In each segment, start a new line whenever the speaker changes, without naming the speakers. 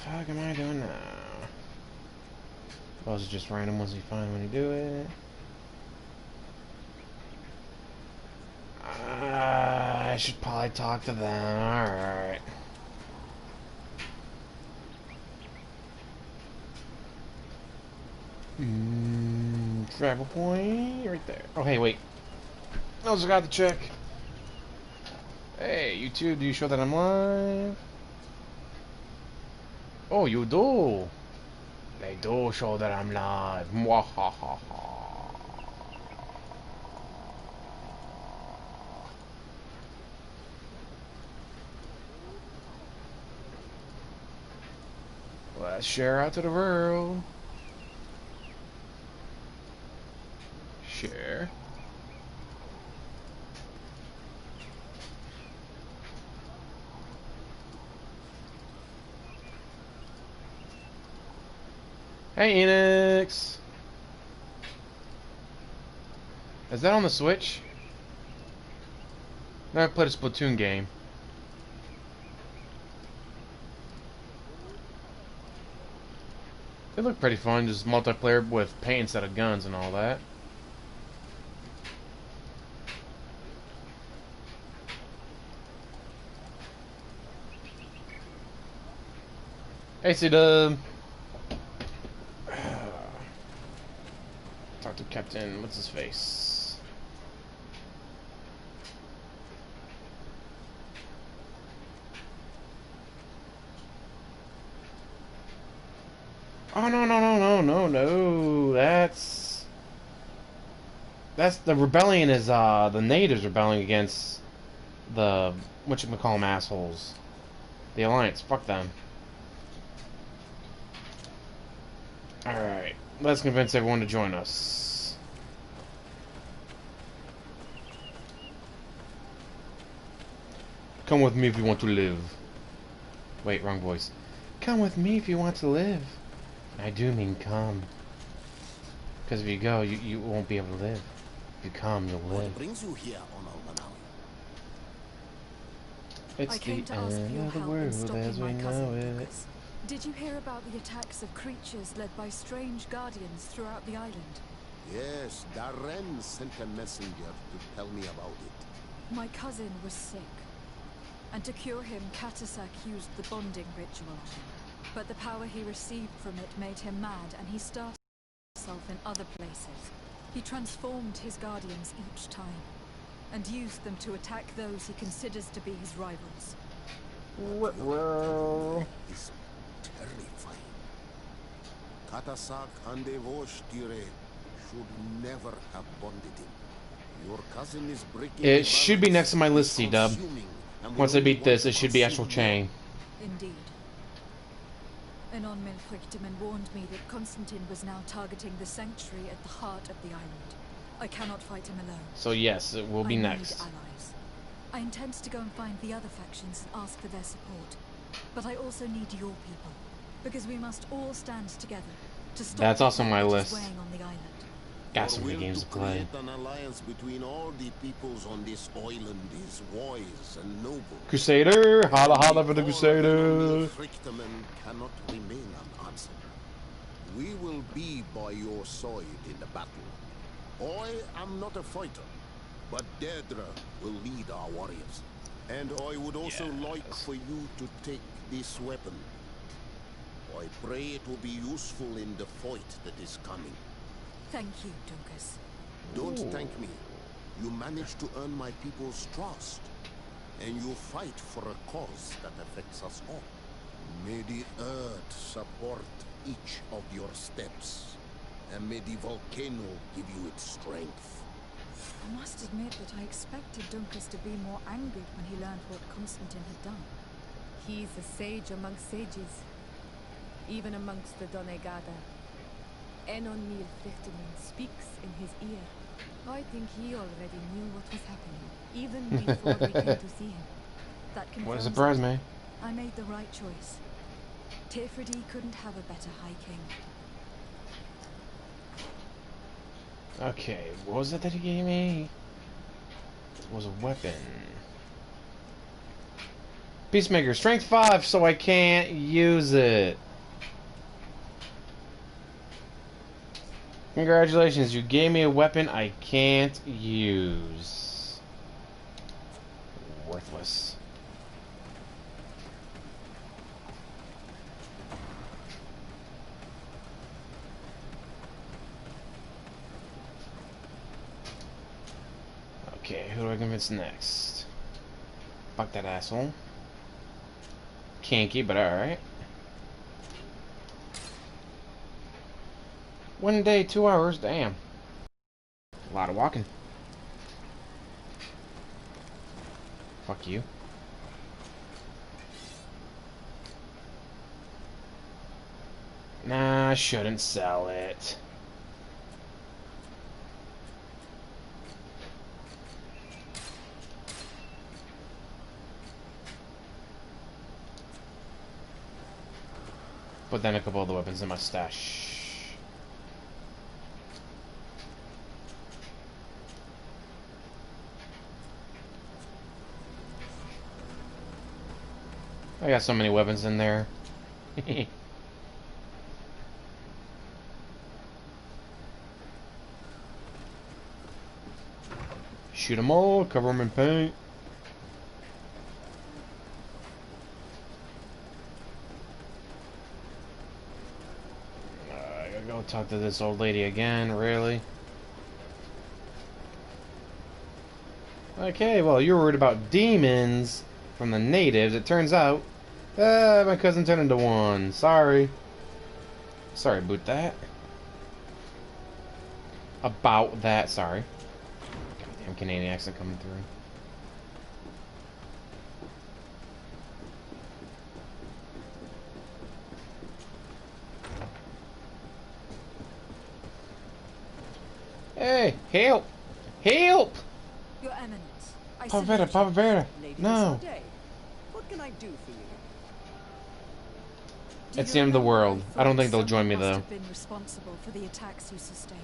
fuck am I doing now? Those are just random ones you find when you do it. I should probably talk to them. Alright. Travel point right there. Oh, hey, wait. I also got to check. Hey, YouTube, do you show that I'm live? Oh, you do. They do show that I'm live. Mwahaha. Let's share out to the world. Share. Hey, Enix. Is that on the Switch? I played a Splatoon game. They look pretty fun, just multiplayer with paint instead of guns and all that. Hey, C-Dub. Talk to Captain, what's his face? Oh, no. That's the rebellion is, the natives rebelling against the, whatchamacallem assholes. The Alliance, fuck them. Alright, let's convince everyone to join us. Come with me if you want to live. Wait, wrong voice. Come with me if you want to live. I do mean come. Because if you go, you won't be able to live. If you come, you'll live.
What brings you here on Almanawi?
It's the end of the world as we know it.
Did you hear about the attacks of creatures led by strange guardians throughout the island?
Yes, Darren sent a messenger to tell me about it.
My cousin was sick, and to cure him, Katasak used the bonding ritual. But the power he received from it made him mad, and he started himself in other places. He transformed his guardians each time, and used them to attack those he considers to be his rivals.
Well...
It's terrifying. Katasak and Devosh Tire should never have bonded him. Your cousin is breaking.
It should be next to my list, C-Dub. Once I beat this, it should be actual chain.
Indeed. Anon Milfrictiman warned me that Constantine was now targeting the sanctuary at the heart of the island. I cannot fight him alone.
So yes, it will be next.
I need allies. I intend to go and find the other factions and ask for their support. But I also need your people, because we must all stand together to stop.
That's also my
that is
list.
weighing on the island.
Got so many games to play.
An alliance between all the peoples on this island is wise and noble.
Crusader, holla holla for the Crusader.
Frictamen cannot remain unanswered. We will be by your side in the battle. I am not a fighter, but Deirdre will lead our warriors. And I would also like for you to take this weapon. I pray it will be useful in the fight that is coming.
Thank you, Dunkus.
Don't thank me. You managed to earn my people's trust. And you fight for a cause that affects us all. May the earth support each of your steps. And may the volcano give you its strength.
I must admit that I expected Dunkus to be more angered when he learned what Constantine had done.
He's a sage amongst sages, even amongst the Donegada. Enon Milfrictiman speaks in his ear. I think he already knew what was happening, even before we came to see him.
That
What
confirms
a surprise,
it.
man.
I made the right choice. Tifridi couldn't have a better High King.
Okay, what was it that he gave me? It was a weapon. Peacemaker, strength 5, so I can't use it. Congratulations, you gave me a weapon I can't use. Worthless. Okay, who do I convince next? Fuck that asshole. Kinky, but alright. 1 day, 2 hours, damn. A lot of walking. Fuck you. Nah, I shouldn't sell it. Put then a couple of the weapons in my stash. I got so many weapons in there. Shoot them all, cover them in paint. I gotta go talk to this old lady again, really? Okay, well, you were worried about demons from the natives. It turns out, my cousin turned into one. Sorry. Sorry about that. About that, sorry. Goddamn Canadian accent coming through. Hey, help! Help!
Your Eminence, I
Pavetta,
salute you.
Pavetta.
Lady
No.
Desarde, what can I do for you?
Do
It's
you
the end of the
remember
world. I don't
thought
think they'll join me,
someone
though.
must have been responsible for the attacks you sustained.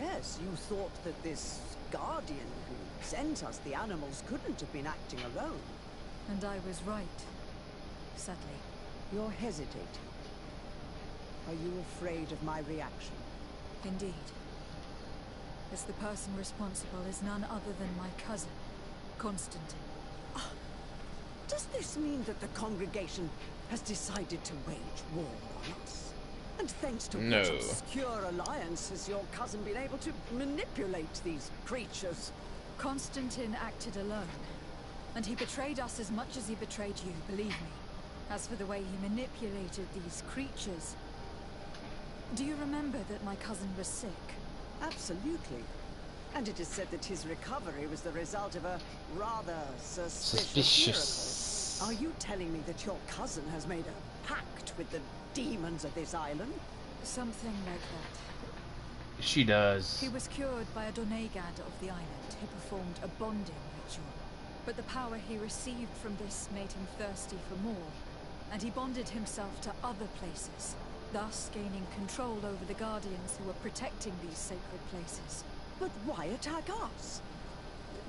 Yes, you thought that this guardian who sent us the animals couldn't have been acting alone.
And I was right. Sadly.
You're hesitating. Are you afraid of my reaction?
Indeed. As the person responsible is none other than my cousin, Constantine.
Does this mean that the congregation has decided to wage war on us? And thanks to
No.
which obscure alliance has your cousin been able to manipulate these creatures?
Constantine acted alone, and he betrayed us as much as he betrayed you, believe me. As for the way he manipulated these creatures... Do you remember that my cousin was sick?
Absolutely. And it is said that his recovery was the result of a rather suspicious miracle. Are you telling me that your cousin has made a pact with the demons of this island?
Something like that.
She does.
He was cured by a Donegad of the island who performed a bonding ritual. But the power he received from this made him thirsty for more, and he bonded himself to other places, thus gaining control over the guardians who were protecting these sacred places.
But why attack us?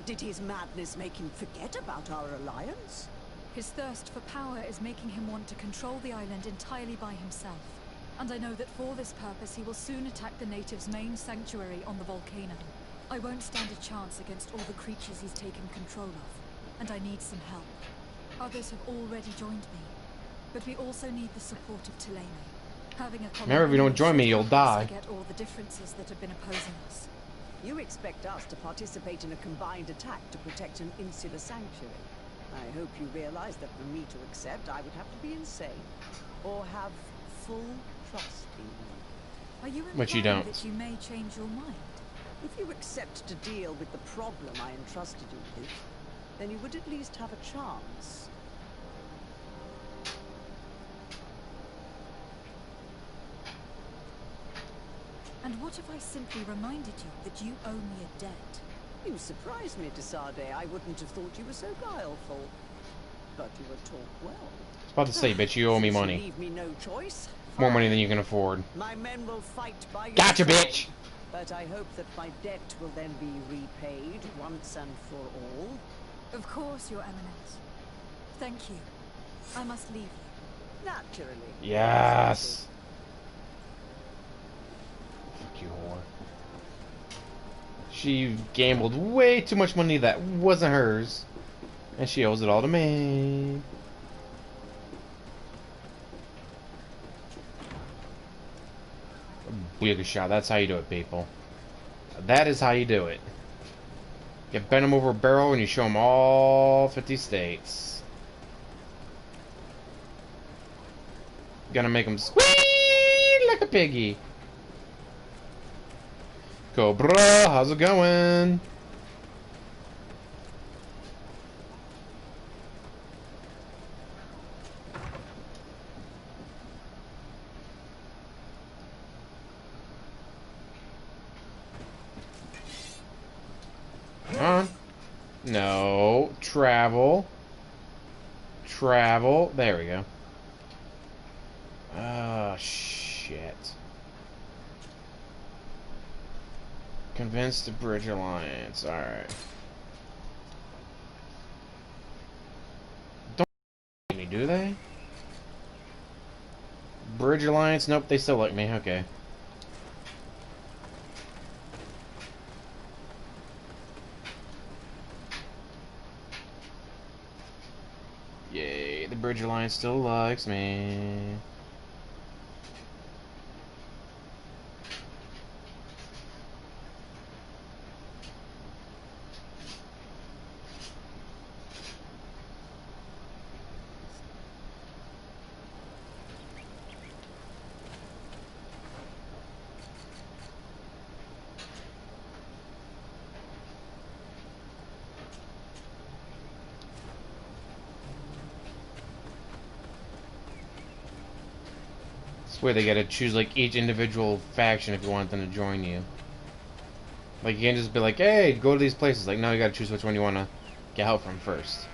Did his madness make him forget about our alliance?
His thirst for power is making him want to control the island entirely by himself. And I know that for this purpose he will soon attack the natives' main sanctuary on the volcano. I won't stand a chance against all the creatures he's taken control of, and I need some help. Others have already joined me, but we also need the support of Thélème. Having a common
Remember, if you don't
enemy
join me,
should
you'll
help us
die.
forget all the differences that have been opposing us.
You expect us to participate in a combined attack to protect an insular sanctuary. I hope you realize that for me to accept, I would have to be insane. Or have full trust in you.
Are you
But you
implying
don't.
that you may change your mind?
If you accept to deal with the problem I entrusted you with, then you would at least have a chance.
And what if I simply reminded you that you owe me a debt?
You surprised me, Desarde. I wouldn't have thought you were so guileful. But you would talk well.
I was about to say, bitch, you owe me
Since you
money.
leave me no choice.
More money
fine.
than you can afford.
My men will fight by your
Gotcha,
side.
bitch!
But I hope that my debt will then be repaid once and for all.
Of course, Your Eminence. Thank you. I must leave you.
Naturally.
Yes. Fuck you, whore. She gambled way too much money that wasn't hers, and she owes it all to me. Booyaka shot. That's how you do it, people. That is how you do it. You bend them over a barrel and you show them all 50 states. Gonna make them squeal like a piggy. Cobra, how's it going? No. Travel. Travel. There we go. Oh, shit. Convince the Bridge Alliance. Alright. Don't like me, do they? Bridge Alliance? Nope, they still like me. Okay. Yay, the Bridge Alliance still likes me. Where they gotta choose like each individual faction if you want them to join you. Like you can't just be like, hey, go to these places. Like no, you gotta choose which one you wanna get help from first.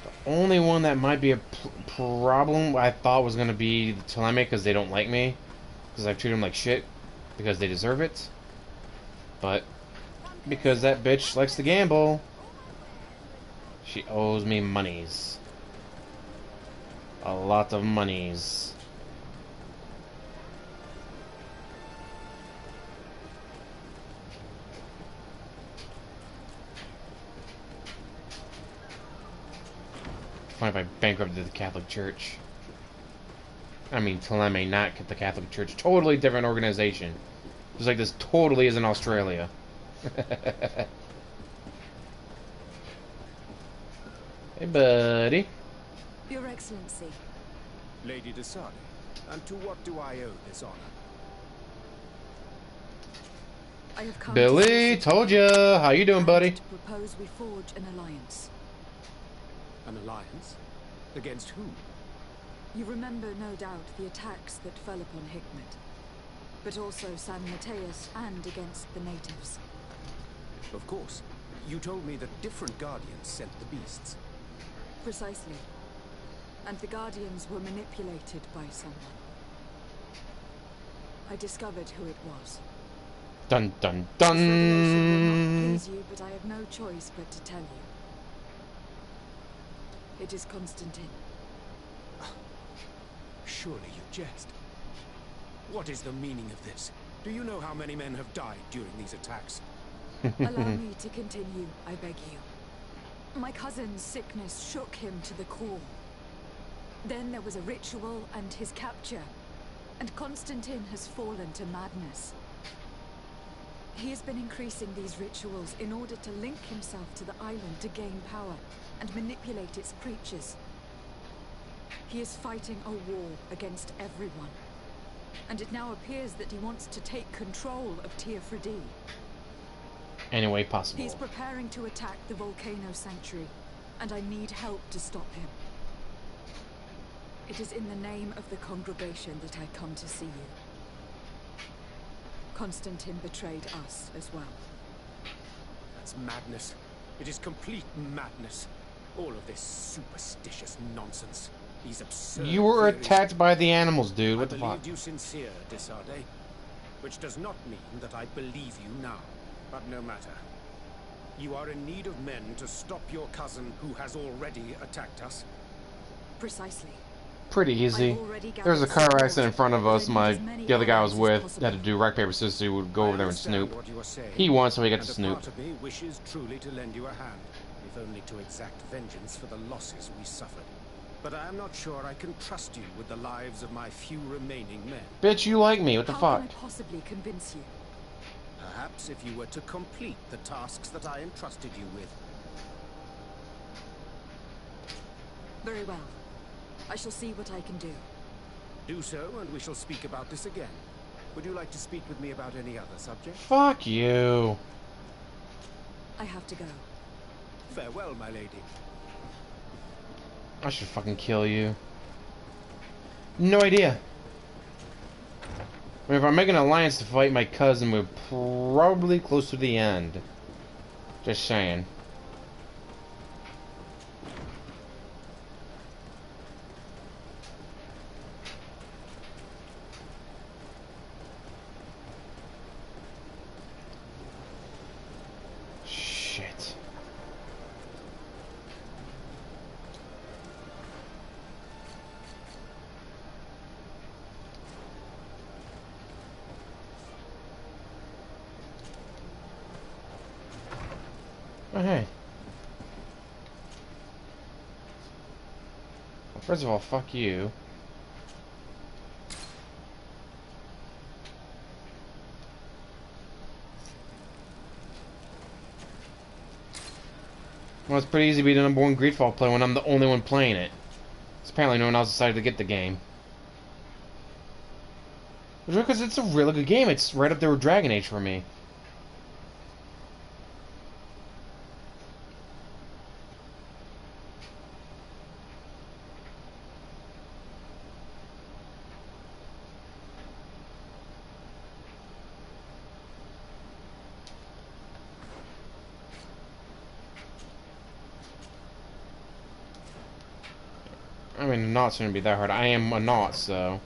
The only one that might be a problem I thought was gonna be the Teleme because they don't like me. Because I've treated them like shit. Because they deserve it. But because that bitch likes to gamble. She owes me monies. A lot of monies. Fine if I bankrupted the Catholic Church. I mean, Teleme, not the Catholic Church. Totally different organization. Just like this totally is in Australia. Hey, buddy.
Your Excellency.
Lady Desade, and to what do I owe this honor?
I have come
Billy,
to
told ya. How you doing, buddy?
to propose we forge an alliance.
An alliance? Against whom?
You remember, no doubt, the attacks that fell upon Hikmet, but also San Mateus and against the natives.
Of course. You told me that different guardians sent the beasts.
Precisely. And the Guardians were manipulated by someone. I discovered who it was.
Dun dun
This revelation will not
dun.
please you, but I have no choice but to tell you. It is Constantine.
Surely you jest. What is the meaning of this? Do you know how many men have died during these attacks?
Allow me to continue, I beg you. My cousin's sickness shook him to the core. Then there was a ritual and his capture, and Constantine has fallen to madness. He has been increasing these rituals in order to link himself to the island to gain power and manipulate its creatures. He is fighting a war against everyone, and it now appears that he wants to take control of Teofredi.
Any way possible.
He's preparing to attack the Volcano Sanctuary, and I need help to stop him. It is in the name of the congregation that I come to see you. Constantine betrayed us as well.
That's madness. It is complete madness. All of this superstitious nonsense. These absurd
You were
theories.
attacked by the animals, dude. What
I
the fuck?
believed you sincere, Desade. Which does not mean that I believe you now. But no matter. You are in need of men to stop your cousin who has already attacked us?
Precisely.
Pretty easy. There's a car accident in front of us. The other guy I was with had to do rock paper scissors. So he would go over there and snoop. He won, so he got to snoop.
Part of me wishes truly to lend you a hand, if only to exact vengeance for the losses we suffered. But I am not sure I can trust you with the lives of my few remaining men.
Bitch, you like me? What the
How
fuck?
can I possibly convince you?
Perhaps if you were to complete the tasks that I entrusted you with.
Very well. I shall see what I can do.
Do so, and we shall speak about this again. Would you like to speak with me about any other subject?
Fuck you.
I have to go.
Farewell, my lady.
I should fucking kill you. No idea. I mean, if I'm making an alliance to fight my cousin, we're probably close to the end. Just saying. Shit. Oh, hey. Well, first of all, fuck you. Well, it's pretty easy to be the number one Greedfall player when I'm the only one playing it. So apparently no one else decided to get the game. Because it's a really good game. It's right up there with Dragon Age for me. I mean, the knots shouldn't be that hard. I am a knot, so...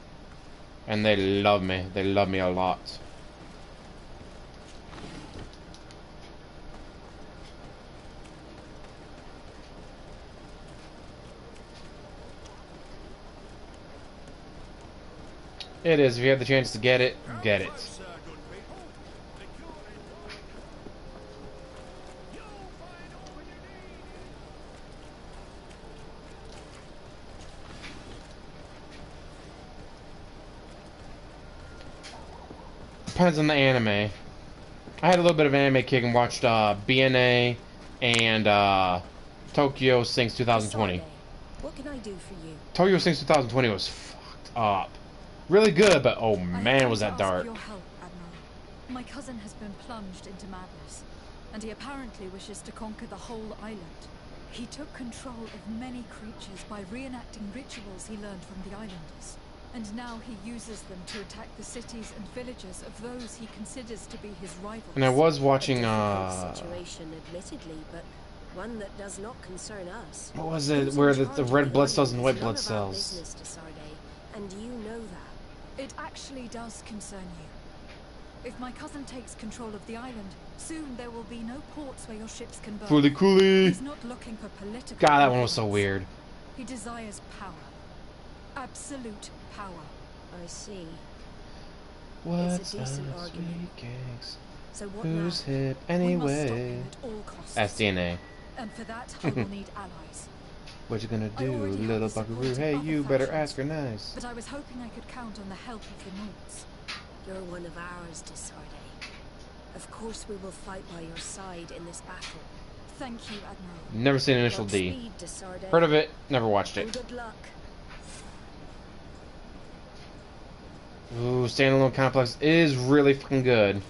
And they love me. They love me a lot. It is. If you have the chance to get it, get it. Depends on the anime. I had a little bit of anime kick and watched BNA and Tokyo Sinks 2020.
What can I do for you?
Tokyo Sinks 2020 was fucked up. Really good, but oh
I
man,
have
was
to
that
ask
dark.
your help, Admiral. My cousin has been plunged into madness, and he apparently wishes to conquer the whole island. He took control of many creatures by reenacting rituals he learned from the islanders. And now he uses them to attack the cities and villages of those he considers to be his rivals.
And I was watching
A situation, admittedly, but one that does not concern us.
what was it, where the red blood cells and white blood cells.
Business to Sarday, and you know that.
It actually does concern you. If my cousin takes control of the island, soon there will be no ports where your ships can burn.
Fully coolie.
He's not looking for political
God, that one was so
influence.
weird.
He desires power. Absolute power.
I see.
What's
decent
up,
argument.
sweet cakes?
So what
Who's
now?
hip
We must stop
anyway?
him at all costs.
That's DNA.
And for that, I will need allies.
What you gonna
I
do,
already have
little
the support
buckaroo?
of
Hey,
other
you better
factions,
ask her nice.
But I was hoping I could count on the help of the Nords.
You're one of ours, de Sarday. Of course we will fight by your side in this battle.
Thank you, Admiral.
Never seen Initial D.
Godspeed, de Sarday.
Heard of it, never watched
And
it.
good luck.
Ooh, Standalone Complex is really fucking good.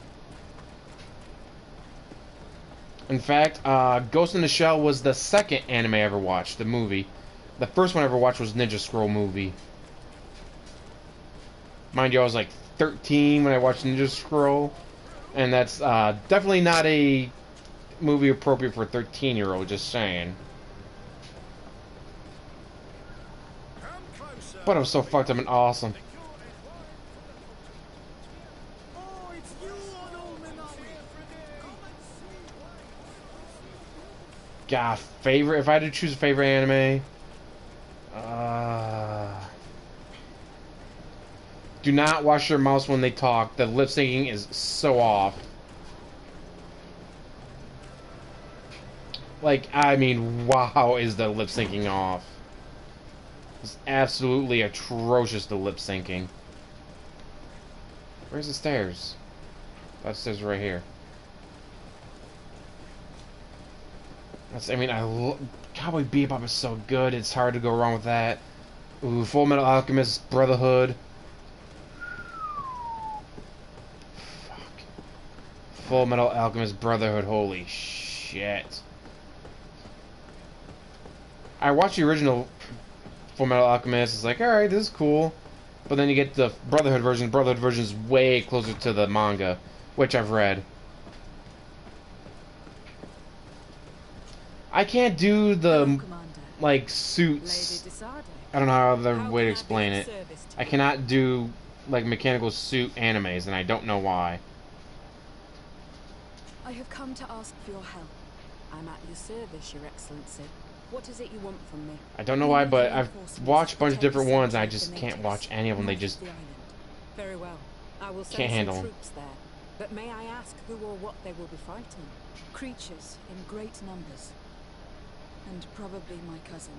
In fact, Ghost in the Shell was the second anime I ever watched, the movie. The first one I ever watched was Ninja Scroll movie. Mind you, I was like 13 when I watched Ninja Scroll. And that's definitely not a movie appropriate for a 13-year-old, just saying. But it was so fucked up and awesome. God, favorite. If I had to choose a favorite anime, do not watch their mouths when they talk. The lip syncing is so off. Like, I mean, wow, is the lip syncing off? It's absolutely atrocious, the lip syncing. Where's the stairs? That stairs right here. I mean, Cowboy Bebop is so good. It's hard to go wrong with that. Ooh, Full Metal Alchemist Brotherhood. Fuck. Full Metal Alchemist Brotherhood. Holy shit. I watched the original Full Metal Alchemist. It's like, alright, this is cool. But then you get the Brotherhood version. The Brotherhood version is way closer to the manga, which I've read. I can't do the, like, suits. I don't know how other way to explain it. I cannot do, like, mechanical suit animes, and I don't know why.
I have come to ask for your help.
I'm at your service, Your Excellency. What is it you want from me?
I don't know why, but I've watched a bunch of different ones, and I just can't watch any of them. They just
Very well. I will send
can't handle
some
them.
troops there. But may I ask who or what they will be fighting?
Creatures in great numbers. And probably my cousin.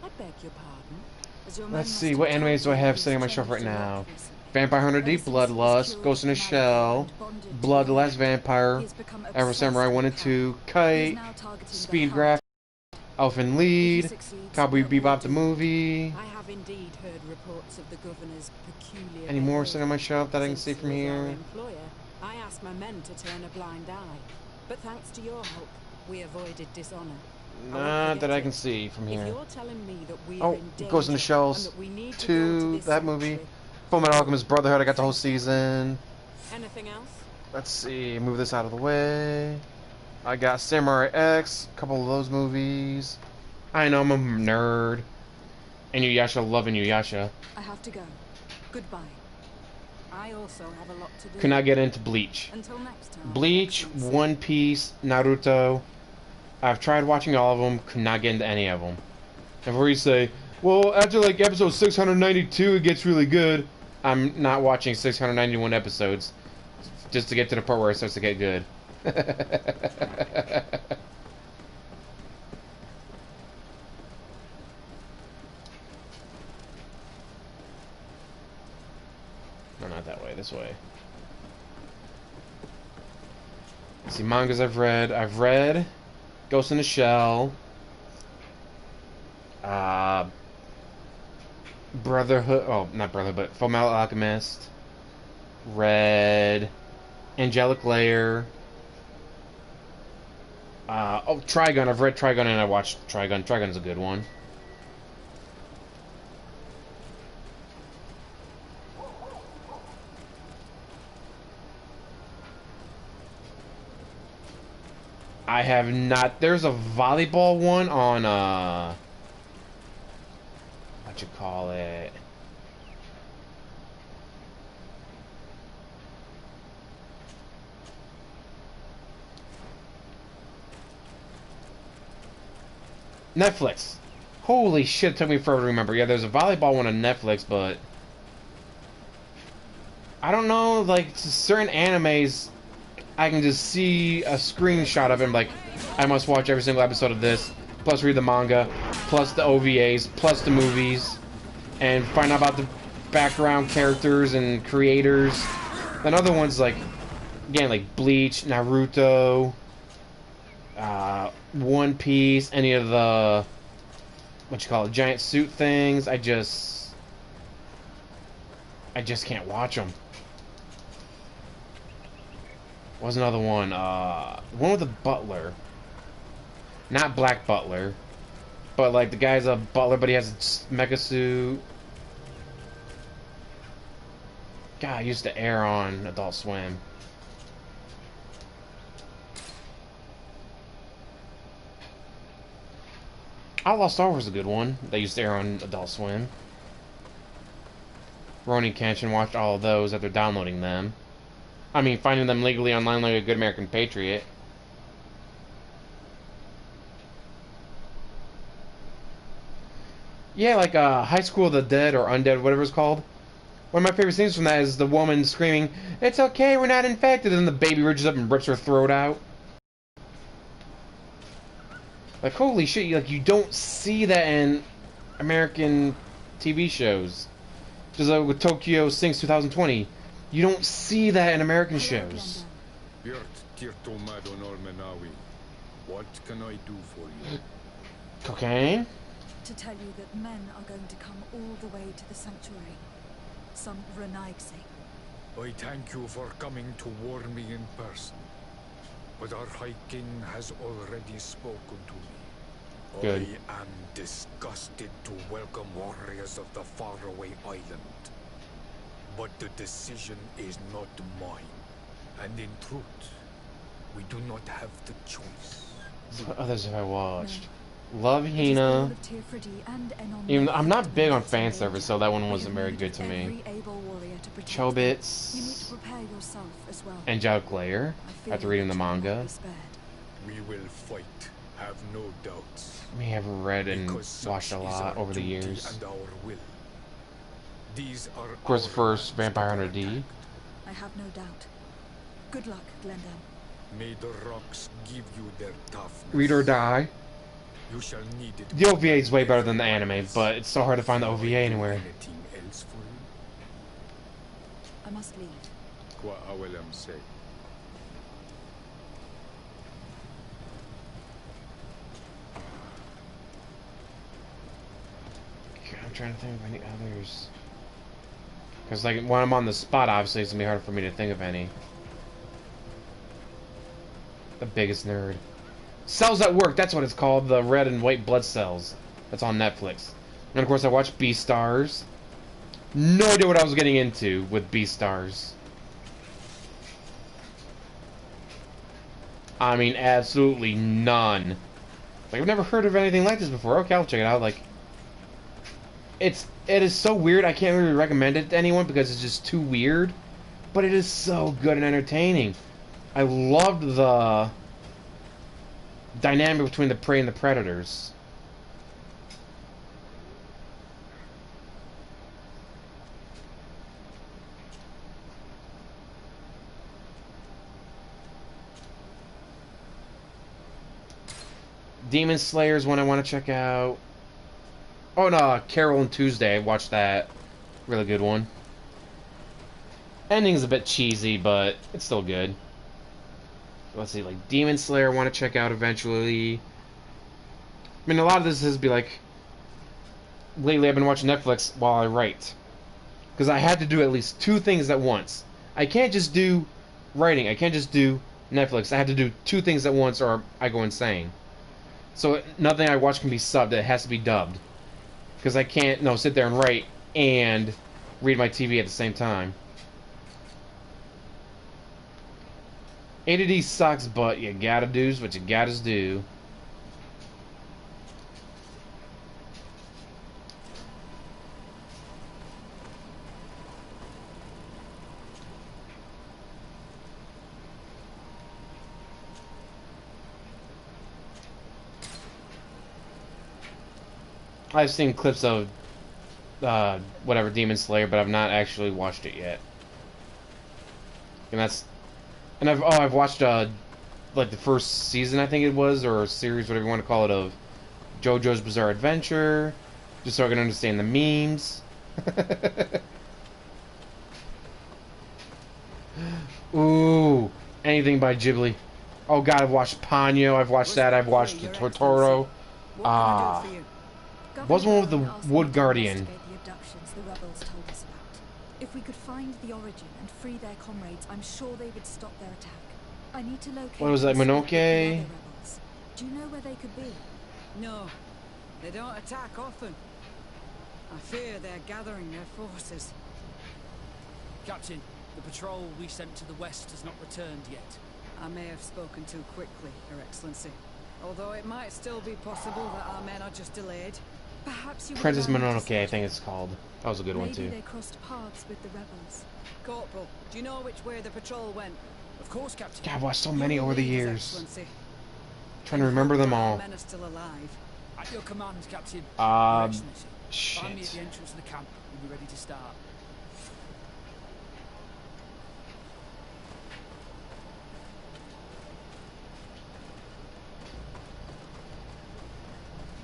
I beg your pardon.
As your men
Let's
must
see,
have
what
told
animes do I
you,
have
he
sitting on my
has
shelf right
changed a lot
now?
recently.
Vampire Hunter D,
Ever since he was
Bloodlust,
cured
Ghost in a
of malady
Shell,
and bonded to
Blood the
the
Last Vampire,
He has become
Ever
obsessed
Samurai 1 and
with
2,
power. He is
Kite,
now targeting the
Speed
heart.
Graph, Elfin Lead,
succeeds,
Cowboy
that will
Bebop the
do.
movie.
I have indeed heard reports of the governor's peculiar
Any more
behavior.
sitting on my shelf that I can see
Since
from
he was our
here?
employer, I asked my men to turn a blind eye. But thanks to your help, we avoided dishonor.
Not that I can see from
If
here.
you're telling me that we're
Oh,
in danger
Ghost in the
and
Shells
that we need to go
2,
to this
that movie.
sanctuary,
Full Metal Alchemist Brotherhood, I got the whole season.
anything else?
Let's see, move this out of the way. I got Samurai X, a couple of those movies. I know I'm a nerd. And Inuyasha, love Inuyasha.
I have to go. Goodbye.
I also have a lot to do.
Could not get into Bleach.
Until next time.
Bleach, One Piece, Naruto. I've tried watching all of them, could not get into any of them. And before you say, well, after like episode 692 it gets really good, I'm not watching 691 episodes just to get to the part where it starts to get good. No, not that way, this way. Let's see, mangas I've read. I've read Ghost in the Shell. Brotherhood. Oh, not Brotherhood, but Full Metal Alchemist. Read Angelic Layer. Oh, Trigun. I've read Trigun and I watched Trigun. Trigun's a good one. I have not. There's a volleyball one on, what you call it? Netflix. Holy shit, it took me forever to remember. Yeah, there's a volleyball one on Netflix, but I don't know, like, certain animes, I can just see a screenshot of it and be like, I must watch every single episode of this, plus read the manga, plus the OVAs, plus the movies, and find out about the background characters and creators. Then other ones like, again, like Bleach, Naruto, One Piece, any of the, what you call it, giant suit things, I just can't watch them. What was another one? One with the butler. Not Black Butler. But, like, the guy's a butler, but he has a mecha suit. God, I used to air on Adult Swim. Outlaw Star Wars is a good one. They used to air on Adult Swim. Ronin Kenshin, watched all of those after downloading them. I mean, finding them legally online like a good American patriot. Yeah, like High School of the Dead or Undead, whatever it's called. One of my favorite scenes from that is the woman screaming, "It's okay, we're not infected," and the baby reaches up and rips her throat out. Like, holy shit, like, you don't see that in American TV shows. Just like with Tokyo Sinks 2020. You don't see that in American shows.
What can I do for you?
Cocaine?
To tell you that men are going to come all the way to the sanctuary. Some Renaigse.
I thank you for coming to warn me in person. But our High King has already spoken to me.
Good.
I am disgusted to welcome warriors of the faraway island. But the decision is not mine. And in truth, we do not have the choice.
What others have I watched? Love Hina.
And
Even I'm not big on fan service, so that one wasn't very good to me. Chobits.
You need to prepare yourself as well.
Angelic Layer. After reading the manga.
We will fight, have no doubts.
I mean, I've read and
Because
watched
such
a
is
lot
our
over the
duty
years.
and our will. These are
Of course, the
our
first
lands
Vampire
to
Hunter D.
protect.
I have no doubt. Good luck, Glendale.
May the rocks give you their toughness.
Read or Die.
You shall need it.
The OVA is way better than the anime, but it's so hard to find the OVA anywhere.
Anything else for you?
I must leave.
Qua awelam say.
I'm trying to think of any others. Because, like, when I'm on the spot, obviously, it's going to be hard for me to think of any. The biggest nerd. Cells at Work, that's what it's called. The red and white blood cells. That's on Netflix. And, of course, I watched Beastars. No idea what I was getting into with Beastars. I mean, absolutely none. Like, I've never heard of anything like this before. Okay, I'll check it out. Like, it is so weird, I can't really recommend it to anyone because it's just too weird. But it is so good and entertaining. I loved the dynamic between the prey and the predators. Demon Slayer is one I want to check out. Oh no, Carol and Tuesday, I watched that. Really good one. Ending's a bit cheesy, but it's still good. Let's see, like Demon Slayer I want to check out eventually. I mean, a lot of this is be like, lately I've been watching Netflix while I write. Because I had to do at least two things at once. I can't just do writing, I can't just do Netflix. I have to do two things at once or I go insane. So nothing I watch can be subbed, it has to be dubbed. Because I can't, sit there and write and read my TV at the same time. ADD sucks, but you gotta do what you gotta do. I've seen clips of whatever Demon Slayer, but I've not actually watched it yet. And I've watched like the first season I think it was, or series, whatever you want to call it, of JoJo's Bizarre Adventure, just so I can understand the memes. Ooh, anything by Ghibli. Oh god, I've watched Ponyo, I've watched that, I've watched the Totoro. What's one with the Wood Guardian?
The abductions the rebels told us about. If we could find the origin and free their comrades, I'm sure they would stop their attack. I need to locate.
What was that,
the other
Monoke?
rebels. Do you know where they could be?
No, they don't attack often. I fear they're gathering their forces.
Captain, the patrol we sent to the west has not returned yet.
I may have spoken too quickly, Your Excellency. Although it might still be possible that our men are just delayed.
Perhaps you would
Princess
allow me to
Mononoke, I
search
think
them.
it's called. That was a good one
Maybe
too.
they crossed paths with the rebels.
Corporal, do you know which way the patrol went?
Of course, Captain.
God, I've watched so
You
many
will
over the
lead, His
years.
Excellency.
Trying to remember them
Our
all.
men are still alive.
At your command, Captain.
Uh,
Your Excellency. Find me at
Shit.
the entrance of the camp. We'll be ready to start.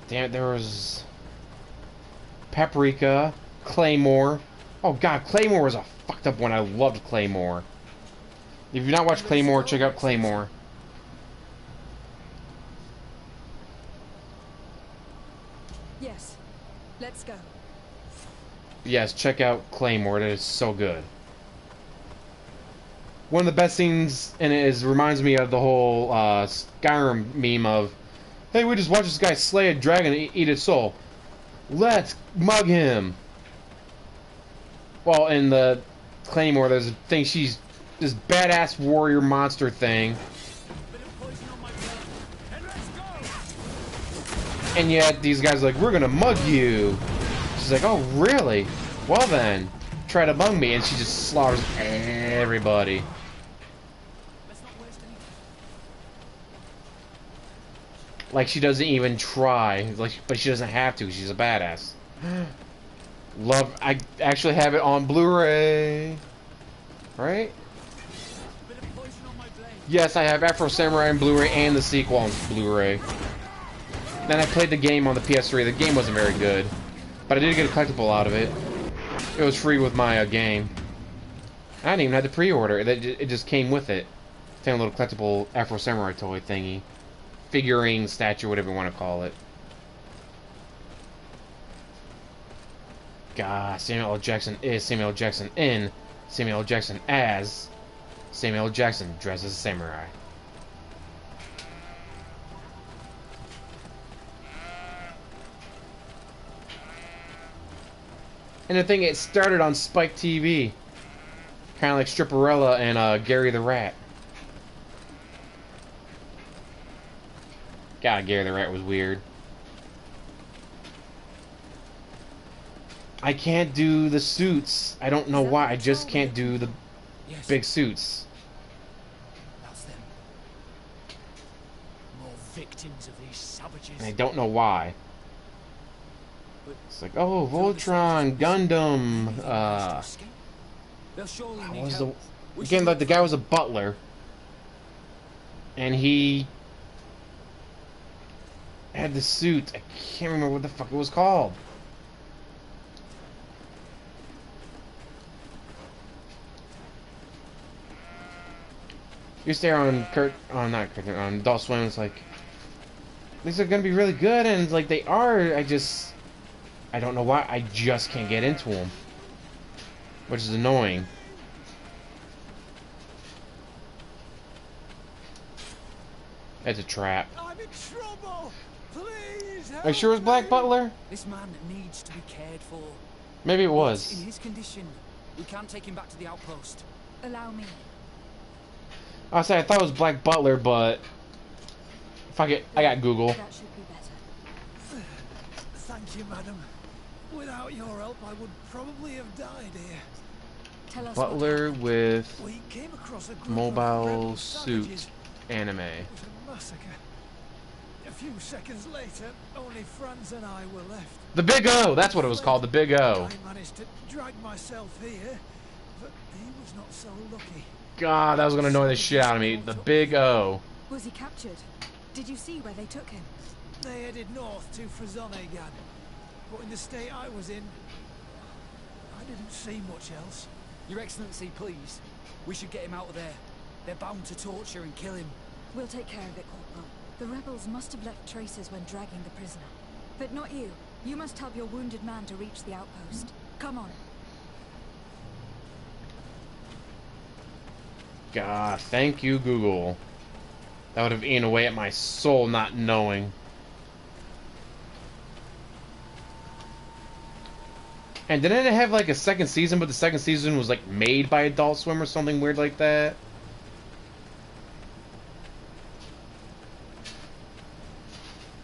Damn it, there was Paprika, Claymore. Oh god, Claymore was a fucked up one. I loved Claymore. If you've not watched Claymore, check out Claymore.
Yes. Let's go.
Yes, check out Claymore. That is so good. One of the best scenes in it reminds me of the whole Skyrim meme of, hey, we just watched this guy slay a dragon and eat its soul. Let's mug him. Well, in the Claymore, there's a thing, she's this badass warrior monster thing. And yet, these guys are like, we're gonna mug you. She's like, oh, really? Well then, try to mug me. And she just slaughters everybody. Like she doesn't even try. Like, but she doesn't have to. She's a badass. Love. I actually have it on Blu-ray. Right? Yes, I have Afro Samurai on Blu-ray and the sequel on Blu-ray. Then I played the game on the PS3. The game wasn't very good, but I did get a collectible out of it. It was free with my game. I didn't even have to pre-order. It just came with it. It's a little collectible Afro Samurai toy thingy. Figurine, statue, whatever you want to call it. God, Samuel L. Jackson is Samuel L. Jackson in Samuel L. Jackson as Samuel L. Jackson dressed as a samurai. And the thing, it started on Spike TV. Kind of like Stripperella and Gary the Rat. God, Gary the Rat was weird. I can't do the suits. I don't know why. I just can't do the big suits.
That's them. More victims of these savages.
And I don't know why. It's like, oh, Voltron, Gundam,
They'll surely
what
need
was
help.
again, like, the guy was a butler. And he had the suit. I can't remember what the fuck it was called. You stare on on Adult Swim. It's like, these are gonna be really good, and like they are. I don't know why. I just can't get into them, which is annoying. It's a trap.
I'm in trouble. Please help
Are you sure it was Black Butler?
This man needs to be cared for.
Maybe it
In
was.
his condition, we can't take him back to the outpost.
Allow me.
I thought it was Black Butler, but fuck it, I got Google.
That should be better.
Thank you, madam. Without your help, I would probably have died here.
Tell us
Butler with
We came across a group of
mobile
rebel
suit
savages.
anime.
It was a massacre. A few seconds later, only Franz and I were left.
The Big O. That's what it was called. The Big O.
I managed to drag myself here, but he was not so lucky.
God, that was gonna annoy the shit out of me. The Big O.
Was he captured? Did you see where they took him?
They headed north to Frazonegan, but in the state I was in, I didn't see much else. Your Excellency, please. We should get him out of there. They're bound to torture and kill him.
We'll take care of it, Corporal. The rebels must have left traces when dragging the prisoner. But not you. You must help your wounded man to reach the outpost. Come on.
God, thank you, Google. That would have eaten away at my soul not knowing. And didn't it have like a second season, but the second season was like made by Adult Swim or something weird like that?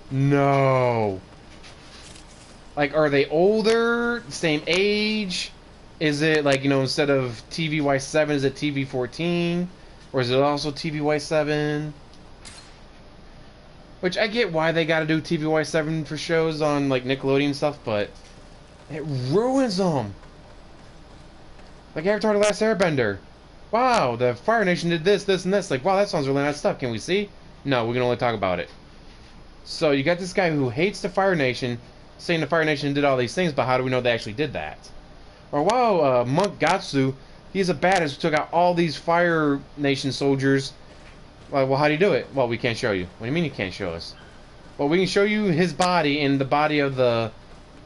No. Like, are they older? Same age? Is it like, you know, instead of TVY7, is it TV14? Or is it also TVY7? Which I get why they gotta do TVY7 for shows on like Nickelodeon stuff, but It ruins them. Like Avatar: The Last Airbender. Wow, the Fire Nation did this, this, and this. Like, wow, that sounds really nice stuff. Can we see? No, we can only talk about it. So you got this guy who hates the Fire Nation, saying the Fire Nation did all these things, but how do we know they actually did that? Or wow, Monk Gatsu, he's a badass who took out all these Fire Nation soldiers. Well, how do you do it? Well, we can't show you. What do you mean you can't show us? Well, we can show you his body and the body of the,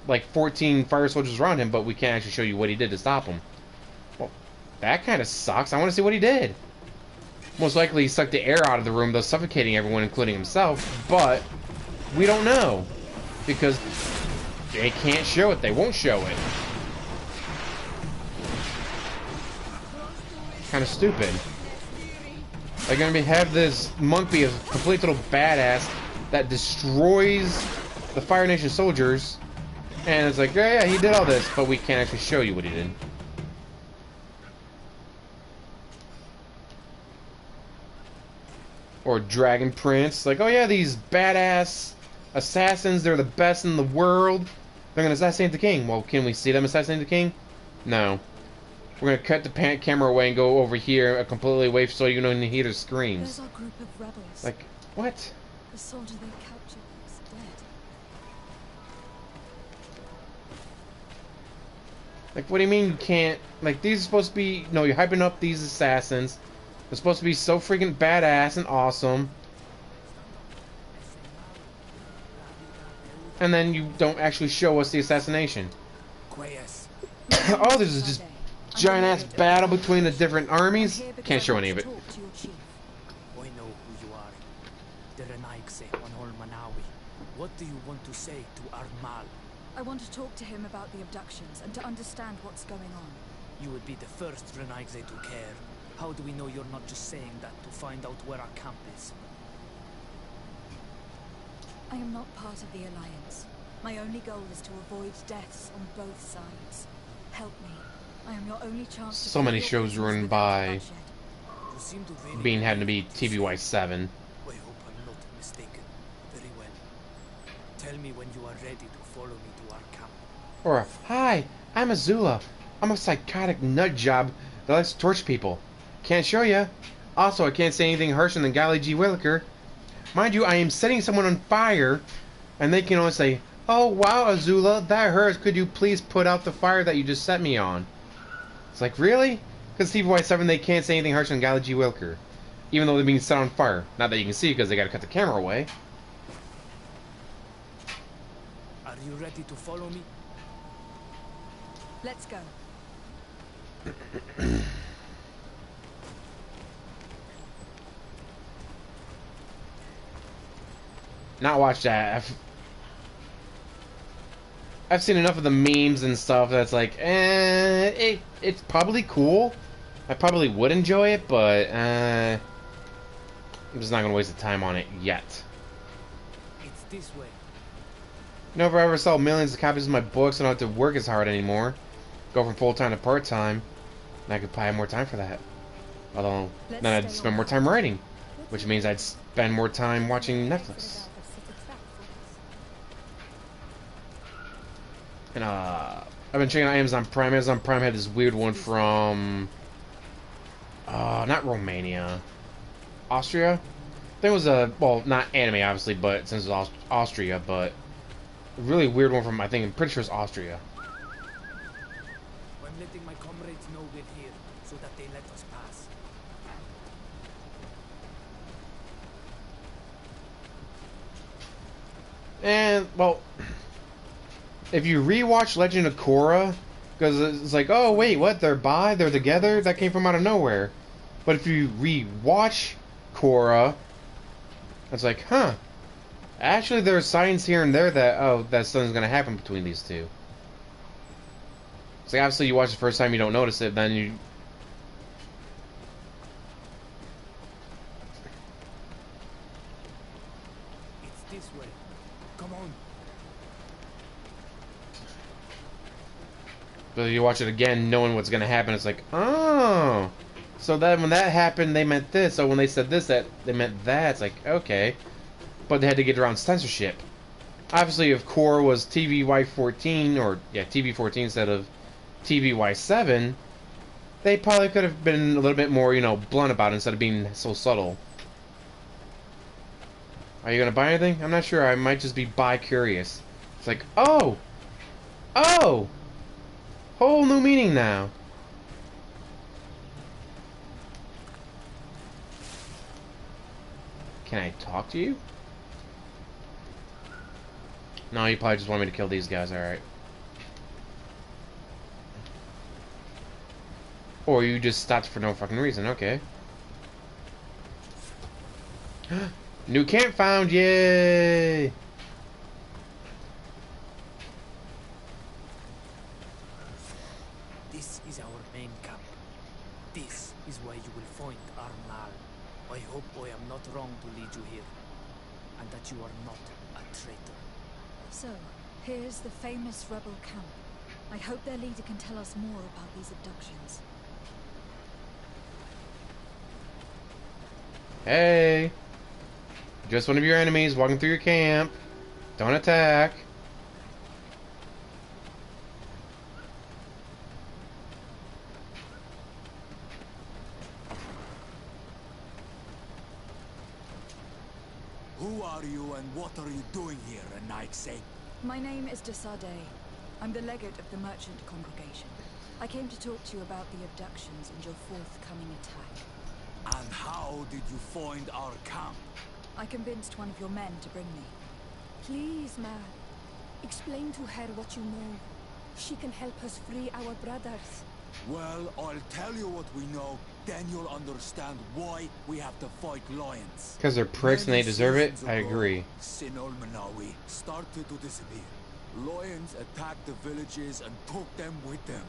like, 14 fire soldiers around him, but we can't actually show you what he did to stop them. Well, that kind of sucks. I want to see what he did. Most likely he sucked the air out of the room, thus suffocating everyone, including himself, but we don't know. Because they can't show it. They won't show it. Kind of stupid. They're gonna have this monk be a complete little badass that destroys the Fire Nation soldiers, and it's like, yeah, he did all this, but we can't actually show you what he did. Or Dragon Prince, like, oh yeah, these badass assassins, they're the best in the world. They're gonna assassinate the king. Well, can we see them assassinate the king? No. We're gonna cut the camera away and go over here, completely away, so you don't hear their screams.
There's our group of rebels.
Like, what?
The soldier they captured is dead.
Like, what do you mean you can't? Like, these are supposed to be... No, you're hyping up these assassins. They're supposed to be so freaking badass and awesome. And then you don't actually show us the assassination. Oh, there's just giant-ass battle between the different armies. Can't show any of it.
I know who you are. The Renaigse on Manawi. What do you want to say to Armal?
I want to talk to him about the abductions and to understand what's going on.
You would be the first Renaigse to care. How do we know you're not just saying that to find out where our camp is?
I am not part of the Alliance. My only goal is to avoid deaths on both sides. Help me. I am your only chance to...
So many shows ruined by
You seem to really
being having to be TVY7.
I hope I'm not mistaken. Very well. Tell me when you are ready to follow me to our camp.
Or, hi, I'm Azula. I'm a psychotic nut job that likes to torture people. Can't show ya. Also, I can't say anything harsher than Golly G. Williker. Mind you, I am setting someone on fire, and they can only say, oh, wow, Azula, that hurts. Could you please put out the fire that you just set me on? It's like, really? Because TVY7, they can't say anything harsher than Golly G. Williker. Even though they're being set on fire. Not that you can see, because they gotta cut the camera away.
Are you ready to follow me?
Let's go.
Not watch that. I've seen enough of the memes and stuff that's like, it's probably cool. I probably would enjoy it, but I'm just not gonna waste the time on it yet.
It's this way.
You know, if I ever sell millions of copies of my books, I don't have to work as hard anymore. Go from full-time to part-time, and I could probably have more time for that. Although, then I'd spend more time writing, which means I'd spend more time watching Netflix. And, I've been checking out Amazon Prime. Amazon Prime had this weird one from, not Romania. Austria? I think it was a, well, not anime, obviously, but since it was Austria, but a really weird one from, I'm pretty sure it's Austria.
I'm letting my comrades know we're here, so that they let us pass.
And, well, if you rewatch Legend of Korra, because it's like, oh, wait, what? They're together? That came from out of nowhere. But if you rewatch Korra, it's like, huh. Actually, there's signs here and there that, oh, that something's going to happen between these two. It's like, obviously, you watch the first time, you don't notice it, then you...
It's this way. Come on.
But you watch it again, knowing what's going to happen, it's like, oh... So that when that happened, they meant this. So when they said this, that they meant that. It's like, okay. But they had to get around censorship. Obviously, if core was TVY14, or yeah, TV14 instead of TVY7, they probably could have been a little bit more, you know, blunt about it instead of being so subtle. Are you gonna buy anything? I'm not sure. I might just be bi-curious. It's like, oh! Oh! Whole new meaning now. Can I talk to you? No, you probably just want me to kill these guys, alright. Or you just stopped for no fucking reason, okay. New camp found, yay!
This is our main camp. This is where you will find Arnal. I hope I am not wrong to lead you here, and that you are not a traitor.
So, here's the famous rebel camp. I hope their leader can tell us more about these abductions.
Hey! Just one of your enemies walking through your camp. Don't attack.
Who are you and what are you doing here, Anaikse?
My name is Desade. I'm the legate of the merchant congregation. I came to talk to you about the abductions and your forthcoming attack.
And how did you find our camp?
I convinced one of your men to bring me.
Please, Ma. Explain to her what you know. She can help us free our brothers.
Well, I'll tell you what we know, then you'll understand why we have to fight lions.
Because they're pricks and they deserve it? I agree.
Sinol Manawi started to disappear. Lions attacked the villages and took them with them.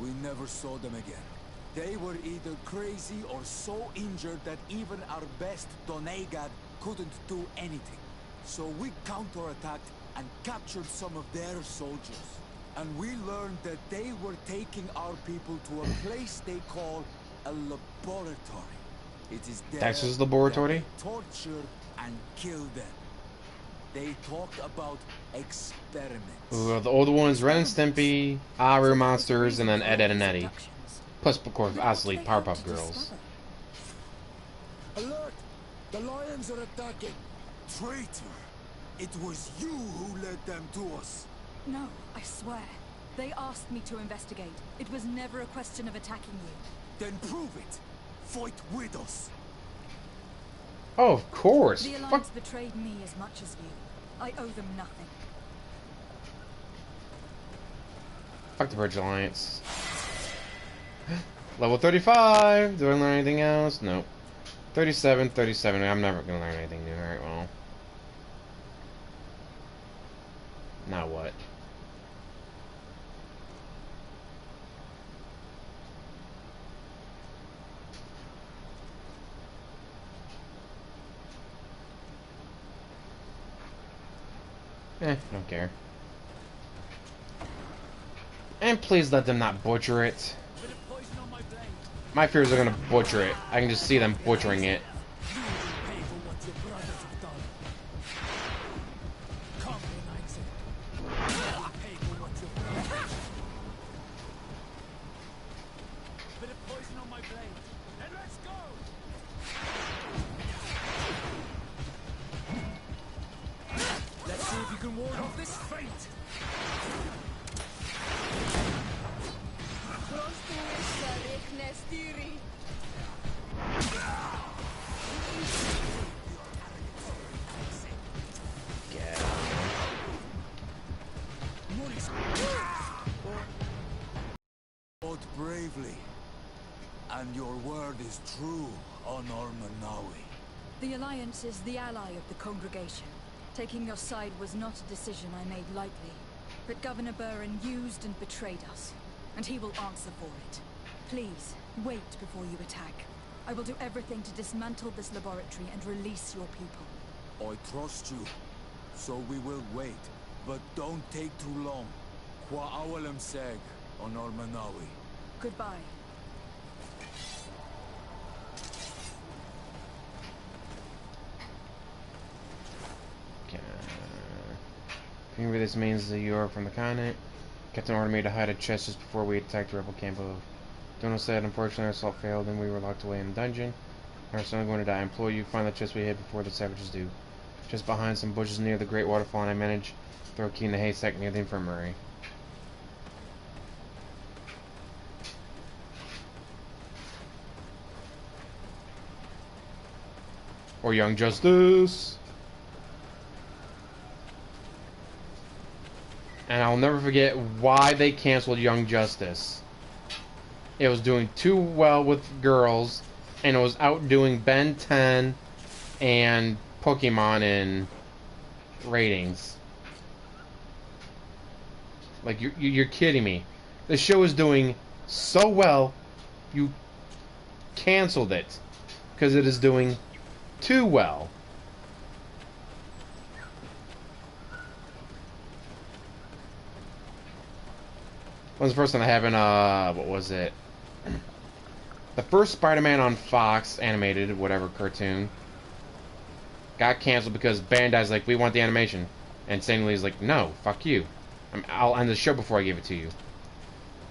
We never saw them again. They were either crazy or so injured that even our best Donegad couldn't do anything. So we counterattacked and captured some of their soldiers. And we learned that they were taking our people to a place they call a laboratory. It is there
That's his laboratory?
that they torture and kill them. They talked about experiments.
Ooh, the older ones, Ren and Stimpy, Aru Monsters, and then Ed, Ed, and Eddie. Plus, of course, obviously, Powerpuff Girls.
Alert! The lions are attacking! Traitor! It was you who led them to us!
No, I swear. They asked me to investigate. It was never a question of attacking you.
Then prove it! Fight with us!
Oh, of course.
The
Fuck.
Alliance betrayed me as much as you. I owe them nothing.
Fuck the Bridge Alliance. Level 35. Do I learn anything else? Nope. 37, 37. I'm never gonna learn anything new. Alright, well. Now what? Don't care. And please let them not butcher it. My fears are gonna butcher it. I can just see them butchering it.
Bravely. And your word is true, Honor Manawi.
The Alliance is the ally of the congregation. Taking your side was not a decision I made lightly. But Governor Burren used and betrayed us. And he will answer for it. Please, wait before you attack. I will do everything to dismantle this laboratory and release your people.
I trust you. So we will wait. But don't take too long. Kwa awalam seg, Honor Manawi.
Goodbye.
You can read this means that you are from the continent. Captain ordered me to hide a chest just before we attacked the rebel camp of. Donald said, unfortunately, our assault failed and we were locked away in a dungeon. Our son is going to die. I implore you, find the chest we hid before the savages do. Just behind some bushes near the great waterfall, and I managed to throw a key in the haystack near the infirmary. Or Young Justice. And I'll never forget why they canceled Young Justice. It was doing too well with girls, and it was outdoing Ben 10 and Pokemon in ratings. Like, you're kidding me. The show is doing so well, you canceled it. Because it is doing too well. When was the first time that happened? What was it? The first Spider-Man on Fox animated, whatever cartoon, got canceled because Bandai's like, we want the animation. And Stan Lee's like, no, fuck you. I'll end the show before I give it to you.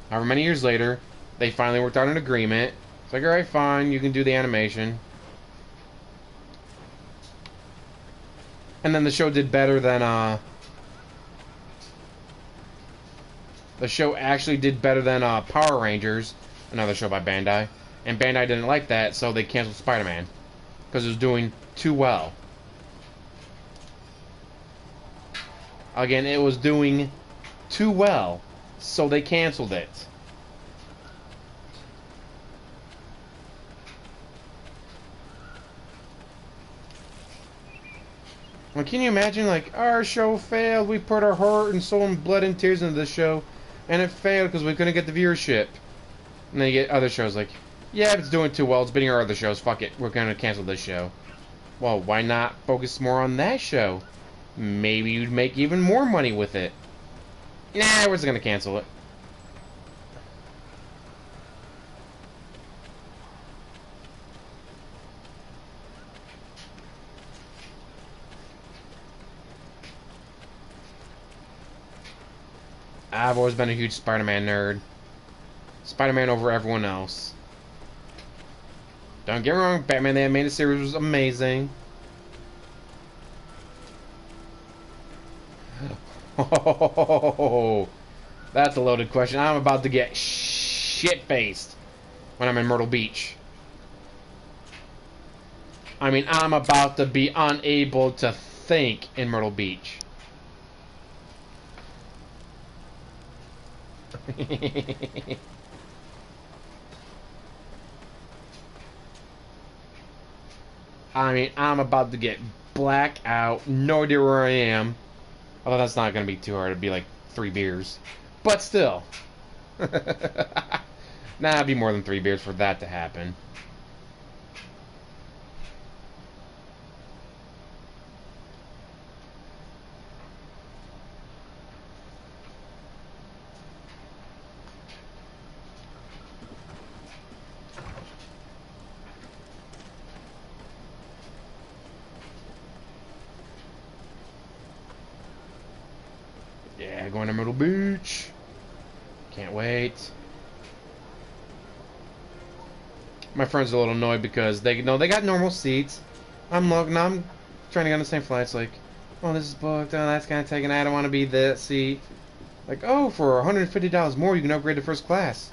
However many years later, they finally worked out an agreement. It's like, alright, fine, you can do the animation. And then the show did better than, the show actually did better than, Power Rangers, another show by Bandai. And Bandai didn't like that, so they canceled Spider-Man. Because it was doing too well. Again, it was doing too well, so they canceled it. Well, can you imagine, like, our show failed, we put our heart and soul and blood and tears into this show, and it failed because we couldn't get the viewership. And then you get other shows like, yeah, it's doing too well, it's beating our other shows, fuck it, we're gonna cancel this show. Well, why not focus more on that show? Maybe you'd make even more money with it. Nah, we're just gonna cancel it. I've always been a huge Spider-Man nerd. Spider-Man over everyone else. Don't get me wrong, Batman the Animated Series was amazing. Oh, that's a loaded question. I'm about to get shit-faced when I'm in Myrtle Beach. I mean, I'm about to be unable to think in Myrtle Beach. I mean, I'm about to get black out, no idea where I am. Although that's not going to be too hard, it'd be like 3 beers. But still. Nah, it'd be more than 3 beers for that to happen. Yeah, going to Myrtle Beach. Can't wait. My friends are a little annoyed because they know they got normal seats. I'm trying to get on the same flight. It's like, oh, this is booked. Oh, that's kind of taken. I don't want to be that seat. Like, oh, for $150 more, you can upgrade to first class.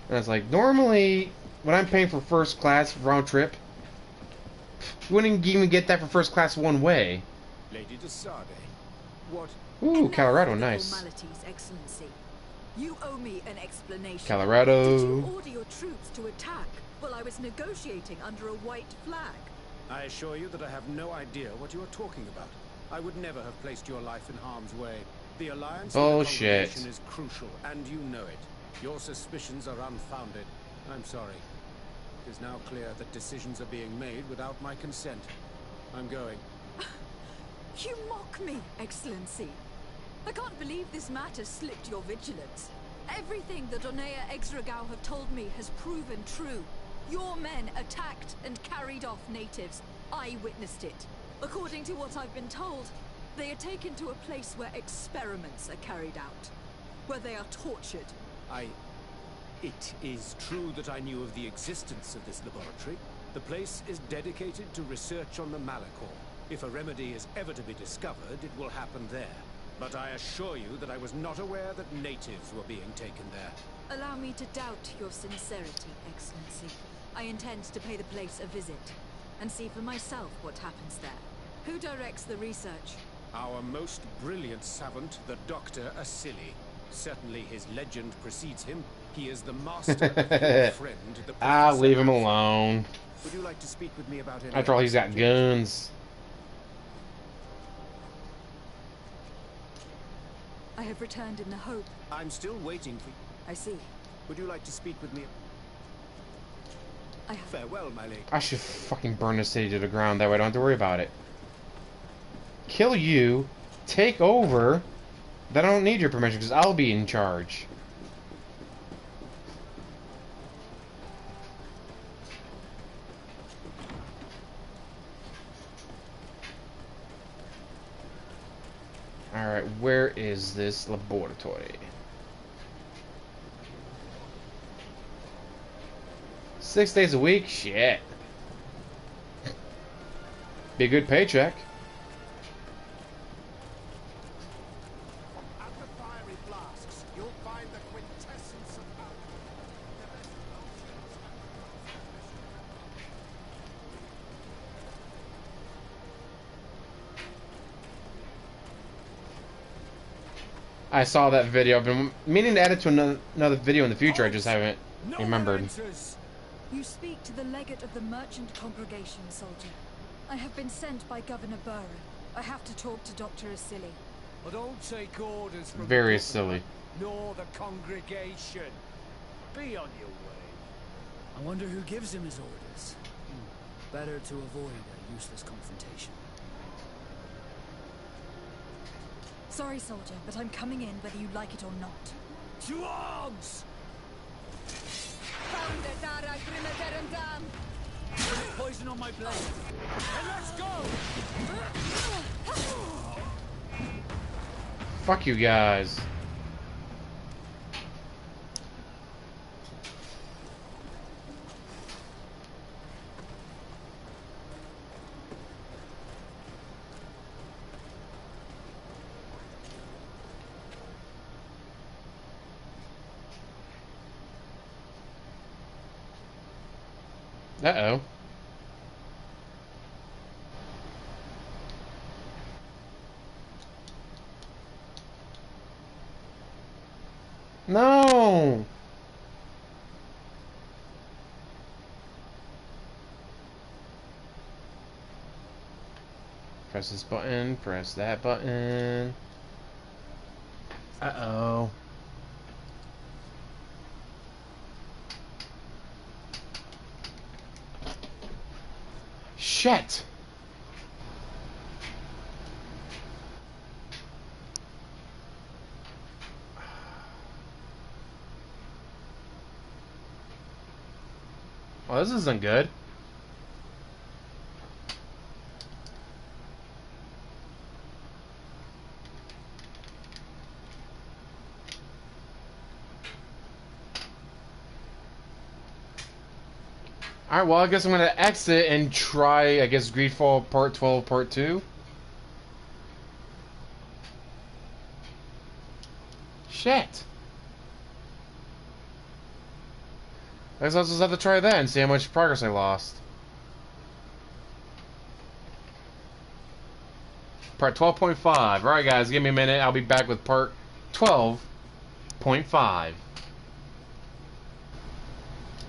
And it's like, normally, when I'm paying for first class round trip, you wouldn't even get that for first class one way.
Lady de Sade, what?
Ooh, Colorado, nice.
Formalities, Excellency. You owe me an explanation.
Colorado.
Did you order your troops to attack while I was negotiating under a white flag?
I assure you that I have no idea what you are talking about. I would never have placed your life in harm's way. The alliance with the congregation is crucial, and you know it. Your suspicions are unfounded. I'm sorry. It is now clear that decisions are being made without my consent. I'm going.
You mock me, Excellency. I can't believe this matter slipped your vigilance. Everything the Donea Exregao have told me has proven true. Your men attacked and carried off natives. I witnessed it. According to what I've been told, They are taken to a place where experiments are carried out, where they are tortured.
It is true that I knew of the existence of this laboratory. The place is dedicated to research on the Malachor. If a remedy is ever to be discovered, it will happen there. But I assure you that I was not aware that natives were being taken there.
Allow me to doubt your sincerity, Excellency. I intend to pay the place a visit, and see for myself what happens there. Who directs the research?
Our most brilliant savant, the Dr. Asili. Certainly his legend precedes him. He is the master of your friend, the
Ah,
Professor
leave him
Alpha.
alone.
Would you like to speak with me about any
After all, he's got
subject?
guns.
I have returned in the hope.
I'm still waiting for you.
I see.
Would you like to speak with me?
I have...
Farewell, my lady.
I should fucking burn the city to the ground. That way I don't have to worry about it. Kill you. Take over. Then I don't need your permission because I'll be in charge. Alright, where is this laboratory? 6 days a week? Shit. Be a good paycheck.
At the fiery flasks, you'll find the quintessence of alchemy. The best potions
I saw that video. I've been meaning to add it to another video in the future. I just haven't remembered.
You speak to the legate of the merchant congregation, soldier. I have been sent by Governor Burrow. I have to talk to Dr. Asili.
I don't take orders from
Very
the
silly.
nor the congregation. Be on your way.
I wonder who gives him his orders. Better to avoid a useless confrontation.
Sorry, soldier, but I'm coming in whether you like it or not.
To arms! Poison on my blade. And let's go!
Fuck you guys. Uh-oh. No! Press this button, press that button. Uh-oh. Shit! Well, this isn't good. Alright, well, I guess I'm gonna exit and try, I guess, Greedfall Part 12, Part 2. Shit! I guess I'll just have to try that and see how much progress I lost. Part 12.5. Alright, guys, give me a minute. I'll be back with Part 12.5.